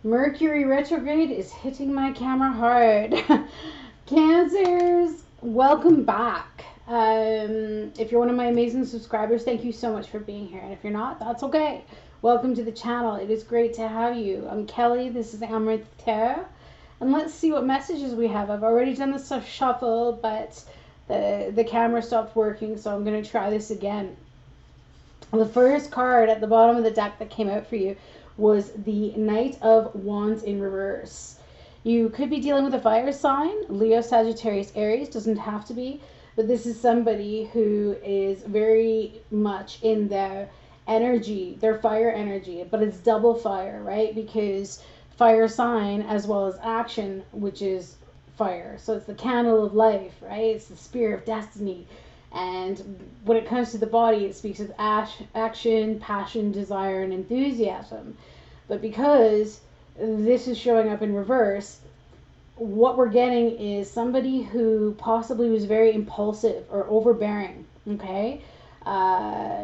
Mercury retrograde is hitting my camera hard. Cancers, welcome back. If you're one of my amazing subscribers, thank you so much for being here. And if you're not, that's okay. Welcome to the channel. It is great to have you. I'm Kelly. This is Amrit Tarot. And let's see what messages we have. I've already done the shuffle, but the camera stopped working, so I'm going to try this again. The first card at the bottom of the deck that came out for you was the Knight of Wands in reverse. You could be dealing with a fire sign, Leo, Sagittarius, Aries, doesn't have to be, but this is somebody who is very much in their energy, their fire energy, but it's double fire, right? Because fire sign as well as action, which is fire. So it's the candle of life, right? It's the spear of destiny. And when it comes to the body, it speaks of action, passion, desire, and enthusiasm. But because this is showing up in reverse, what we're getting is somebody who possibly was very impulsive or overbearing, okay?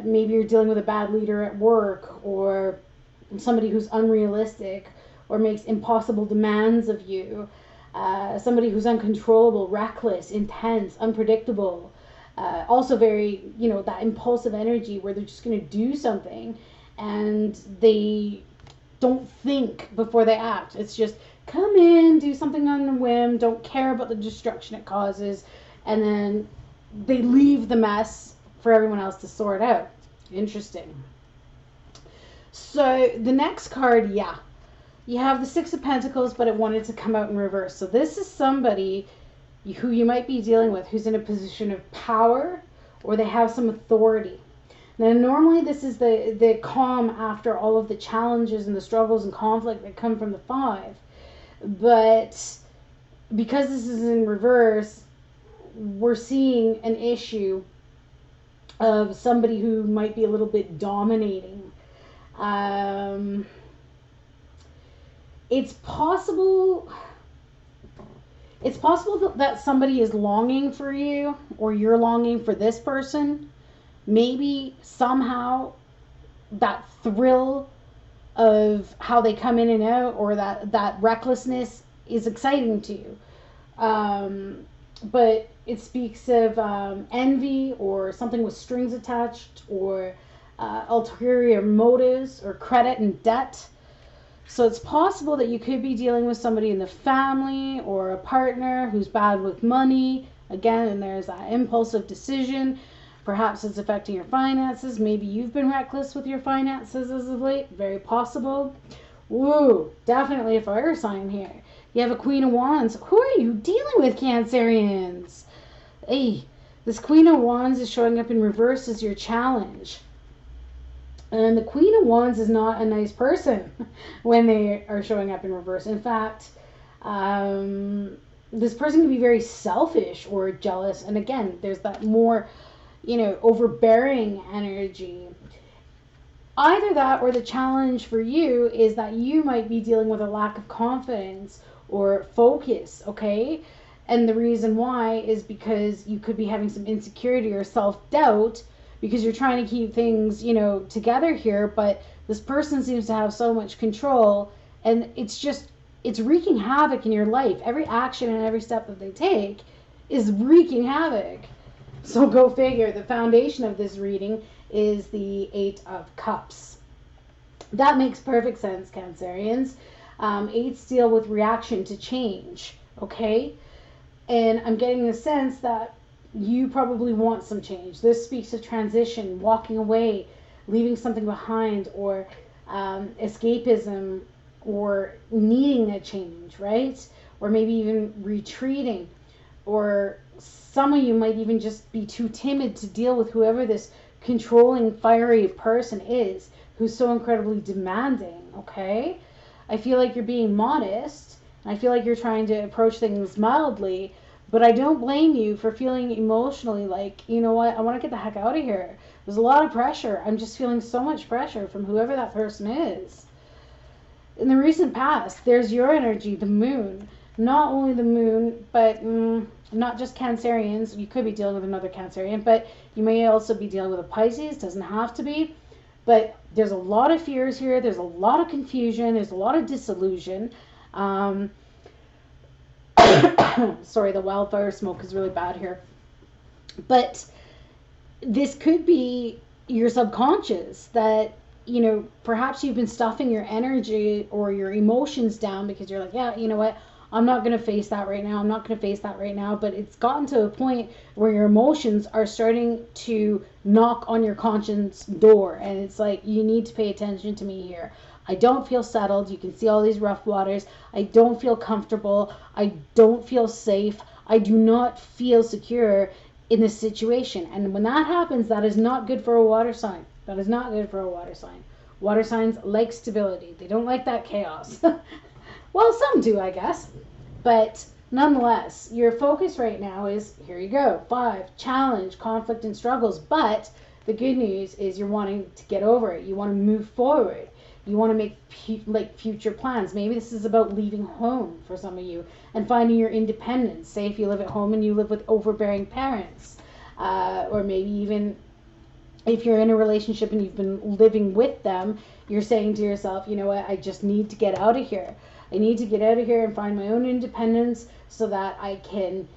Maybe you're dealing with a bad leader at work, or somebody who's unrealistic or makes impossible demands of you. Somebody who's uncontrollable, reckless, intense, unpredictable. Also very, that impulsive energy where they're just going to do something and they don't think before they act. It's just come in, do something on a whim, don't care about the destruction it causes, and then they leave the mess for everyone else to sort out. Interesting. So the next card, you have the Six of Pentacles, but it wanted to come out in reverse. So this is somebody who you might be dealing with who's in a position of power, or they have some authority. Now normally this is the calm after all of the challenges and the struggles and conflict that come from the five, but because this is in reverse, we're seeing an issue of somebody who might be a little bit dominating. It's possible that somebody is longing for you, or you're longing for this person. Maybe somehow that thrill of how they come in and out, or that recklessness is exciting to you. But it speaks of envy, or something with strings attached, or ulterior motives, or credit and debt. So it's possible that you could be dealing with somebody in the family or a partner who's bad with money. Again, and there's that impulsive decision. Perhaps it's affecting your finances. Maybe you've been reckless with your finances as of late. Very possible. Woo, definitely a fire sign here. You have a Queen of Wands. Who are you dealing with, Cancerians? Hey, this Queen of Wands is showing up in reverse as your challenge. And the Queen of Wands is not a nice person when they are showing up in reverse. In fact, this person can be very selfish or jealous. And again, there's that more, overbearing energy. Either that, or the challenge for you is that you might be dealing with a lack of confidence or focus, okay? And the reason why is because you could be having some insecurity or self-doubt, because you're trying to keep things, together here, but this person seems to have so much control, and it's wreaking havoc in your life. Every action and every step that they take is wreaking havoc. So go figure. The foundation of this reading is the Eight of Cups. That makes perfect sense, Cancerians. Eights deal with reaction to change, okay? And I'm getting the sense that you probably want some change. This speaks of transition, walking away, leaving something behind, or escapism, or needing a change, right? Or maybe even retreating. Or some of you might even just be too timid to deal with whoever this controlling, fiery person is, who's so incredibly demanding, okay? I feel like you're being modest, and I feel like you're trying to approach things mildly, but I don't blame you for feeling emotionally like, you know what, I want to get the heck out of here. There's a lot of pressure. I'm just feeling so much pressure from whoever that person is. In the recent past, there's your energy, the moon. Not only the moon, but not just Cancerians. You could be dealing with another Cancerian, but you may also be dealing with a Pisces. Doesn't have to be. But there's a lot of fears here. There's a lot of confusion. There's a lot of disillusion. Um, sorry, the wildfire smoke is really bad here. But this could be your subconscious that, perhaps you've been stuffing your energy or your emotions down because you're like, yeah, you know what, I'm not going to face that right now, I'm not going to face that right now. But it's gotten to a point where your emotions are starting to knock on your conscience door, and it's like, you need to pay attention to me here. I don't feel settled. You can see all these rough waters. I don't feel comfortable. I don't feel safe. I do not feel secure in this situation. And when that happens, that is not good for a water sign. That is not good for a water sign. Water signs like stability. They don't like that chaos. Well, some do, I guess. But nonetheless, your focus right now is, here you go, 5, challenge, conflict, and struggles. But the good news is you're wanting to get over it. You want to move forward. You want to make future plans. Maybe this is about leaving home for some of you and finding your independence. Say if you live at home and you live with overbearing parents, or maybe even if you're in a relationship and you've been living with them, you're saying to yourself, you know what, I just need to get out of here. I need to get out of here and find my own independence so that I can,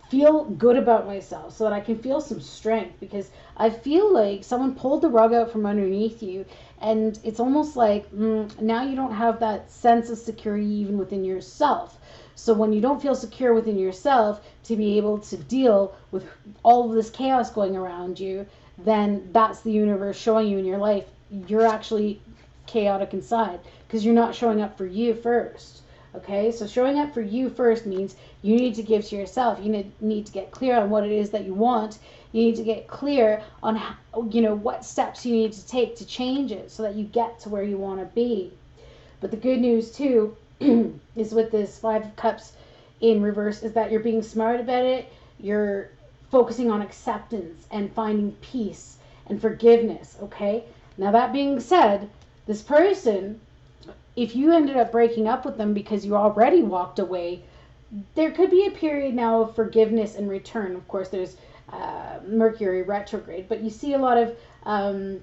feel good about myself, so that I can feel some strength, because I feel like someone pulled the rug out from underneath you, and it's almost like now you don't have that sense of security even within yourself. So when you don't feel secure within yourself to be able to deal with all of this chaos going around you, then that's the universe showing you in your life you're actually chaotic inside because you're not showing up for you first. Okay, so showing up for you first means you need to give to yourself. You need to get clear on what it is that you want. You need to get clear on how, what steps you need to take to change it so that you get to where you want to be. But the good news too is with this 5 of Cups in reverse is that you're being smart about it. You're focusing on acceptance and finding peace and forgiveness. Okay, now that being said, this person, if you ended up breaking up with them because you already walked away, there could be a period now of forgiveness and return. Of course, there's Mercury retrograde, but you see a lot of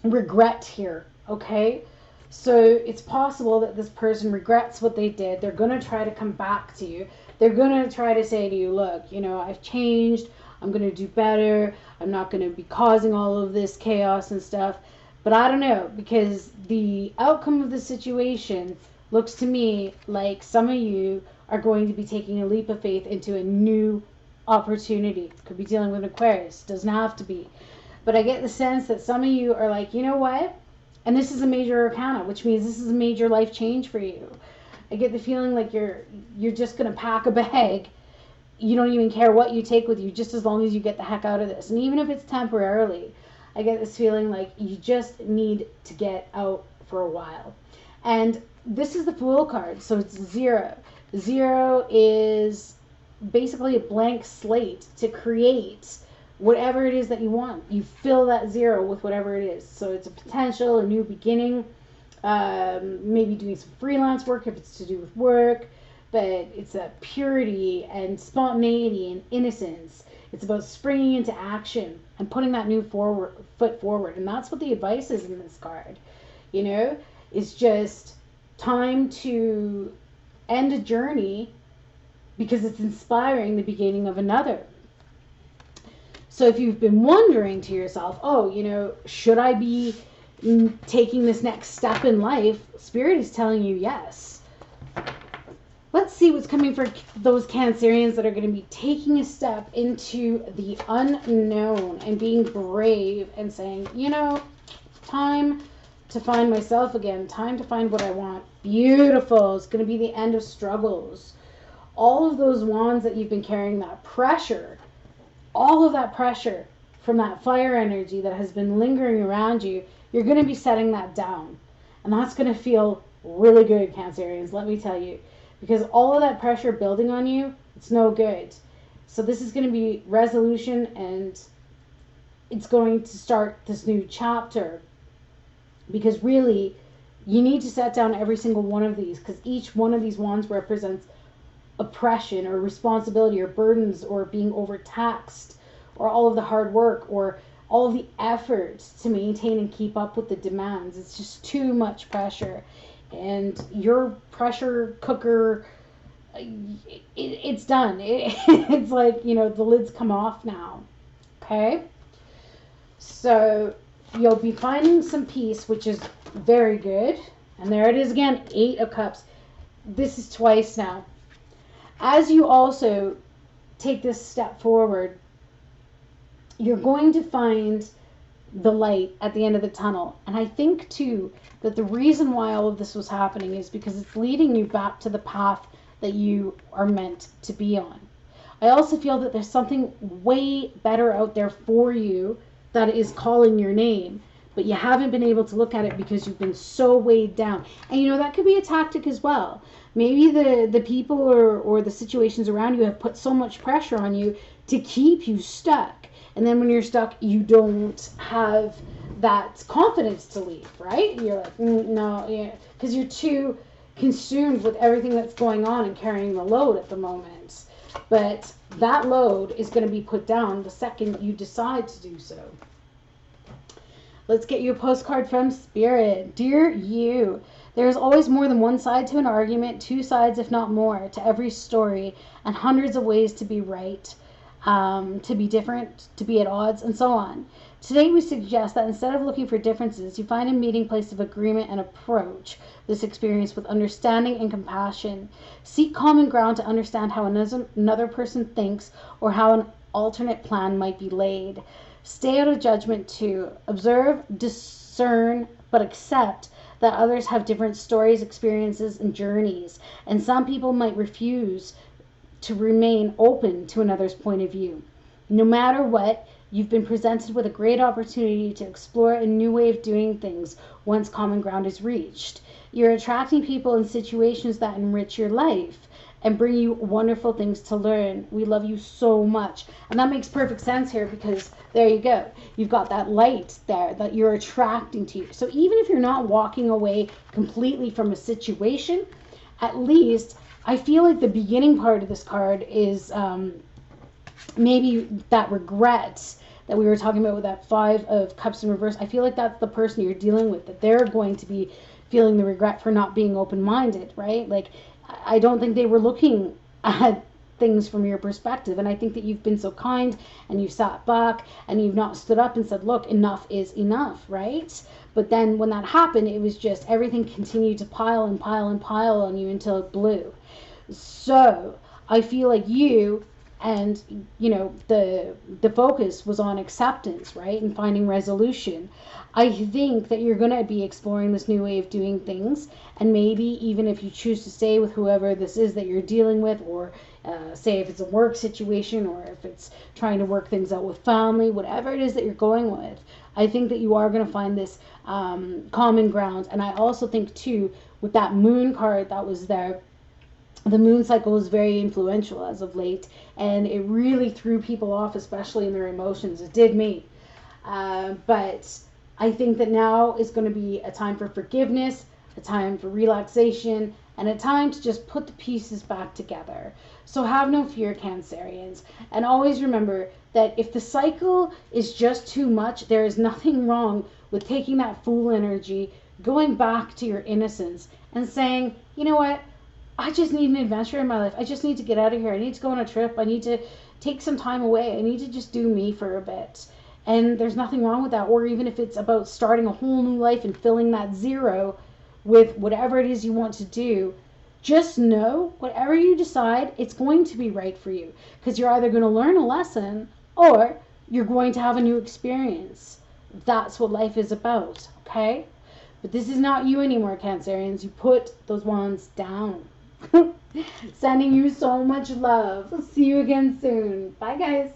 regret here, okay? So it's possible that this person regrets what they did. They're going to try to come back to you. They're going to try to say to you, look, I've changed. I'm going to do better. I'm not going to be causing all of this chaos and stuff. But I don't know, because the outcome of the situation looks to me like some of you are going to be taking a leap of faith into a new opportunity. Could be dealing with Aquarius. Doesn't have to be. But I get the sense that some of you are like, you know what? And this is a major arcana, which means this is a major life change for you. I get the feeling like you're just going to pack a bag. You don't even care what you take with you, just as long as you get the heck out of this. And even if it's temporarily, I get this feeling like you just need to get out for a while. And this is the Fool card, so it's 0. 0 is basically a blank slate to create whatever it is that you want. You fill that 0 with whatever it is. So it's a potential, a new beginning, maybe doing some freelance work if it's to do with work, but it's a purity and spontaneity and innocence. It's about springing into action and putting that new foot forward. And that's what the advice is in this card. It's just time to end a journey because it's inspiring the beginning of another. So if you've been wondering to yourself, should I be taking this next step in life? Spirit is telling you yes. Let's see what's coming for those Cancerians that are going to be taking a step into the unknown and being brave and saying, time to find myself again, time to find what I want. Beautiful. It's going to be the end of struggles. All of those wands that you've been carrying, that pressure, all of that pressure from that fire energy that has been lingering around you, you're going to be setting that down. And that's going to feel really good, Cancerians, let me tell you. Because all of that pressure building on you, it's no good. So this is going to be resolution, and it's going to start this new chapter. Because really, you need to set down every single one of these, because each one of these wands represents oppression or responsibility or burdens or being overtaxed or all of the hard work or all the efforts to maintain and keep up with the demands. It's just too much pressure. And your pressure cooker, it's done. It's like, you know, the lid's come off now. Okay? So you'll be finding some peace, which is very good. And there it is again, 8 of Cups. This is twice now. As you also take this step forward, you're going to find the light at the end of the tunnel. And I think too that the reason why all of this was happening is because it's leading you back to the path that you are meant to be on. I also feel that there's something way better out there for you that is calling your name, but you haven't been able to look at it because you've been so weighed down. And you know, that could be a tactic as well. Maybe the people or the situations around you have put so much pressure on you to keep you stuck. And then when you're stuck, you don't have that confidence to leave, right? You're like, no, yeah, because you're too consumed with everything that's going on and carrying the load at the moment. But that load is going to be put down the second you decide to do so. Let's get you a postcard from Spirit. Dear you, there is always more than one side to an argument, 2 sides if not more to every story, and hundreds of ways to be right, to be different, to be at odds, and so on. Today we suggest that instead of looking for differences, you find a meeting place of agreement and approach this experience with understanding and compassion. Seek common ground to understand how another person thinks or how an alternate plan might be laid. Stay out of judgment too. Observe, discern, but accept that others have different stories, experiences, and journeys, and some people might refuse to remain open to another's point of view. No matter what, you've been presented with a great opportunity to explore a new way of doing things once common ground is reached. You're attracting people and situations that enrich your life and bring you wonderful things to learn. We love you so much. And that makes perfect sense here, because there you go. You've got that light there that you're attracting to you. So even if you're not walking away completely from a situation, at least I feel like the beginning part of this card is maybe that regret that we were talking about with that 5 of Cups in reverse. I feel like that's the person you're dealing with, that they're going to be feeling the regret for not being open-minded, right? Like, I don't think they were looking at things from your perspective. And I think that you've been so kind and you've sat back and you've not stood up and said, look, enough is enough, right? But then when that happened, it was just everything continued to pile and pile and pile on you until it blew. So I feel like you and, you know, the focus was on acceptance, right? And finding resolution. I think that you're going to be exploring this new way of doing things. And maybe even if you choose to stay with whoever this is that you're dealing with, or say if it's a work situation, or if it's trying to work things out with family, whatever it is that you're going with, I think that you are going to find this common ground. And I also think too, with that moon card that was there, the moon cycle was very influential as of late, and it really threw people off, especially in their emotions. It did me. But I think that now is going to be a time for forgiveness, a time for relaxation, and a time to just put the pieces back together. So have no fear, Cancerians. And always remember that if the cycle is just too much, there is nothing wrong with taking that fool energy, going back to your innocence, and saying, you know what? I just need an adventure in my life. I just need to get out of here. I need to go on a trip. I need to take some time away. I need to just do me for a bit. And there's nothing wrong with that. Or even if it's about starting a whole new life and filling that 0 with whatever it is you want to do, just know whatever you decide, it's going to be right for you. Because you're either going to learn a lesson or you're going to have a new experience. That's what life is about, okay? But this is not you anymore, Cancerians. You put those wands down. Sending you so much love. See you again soon. Bye, guys.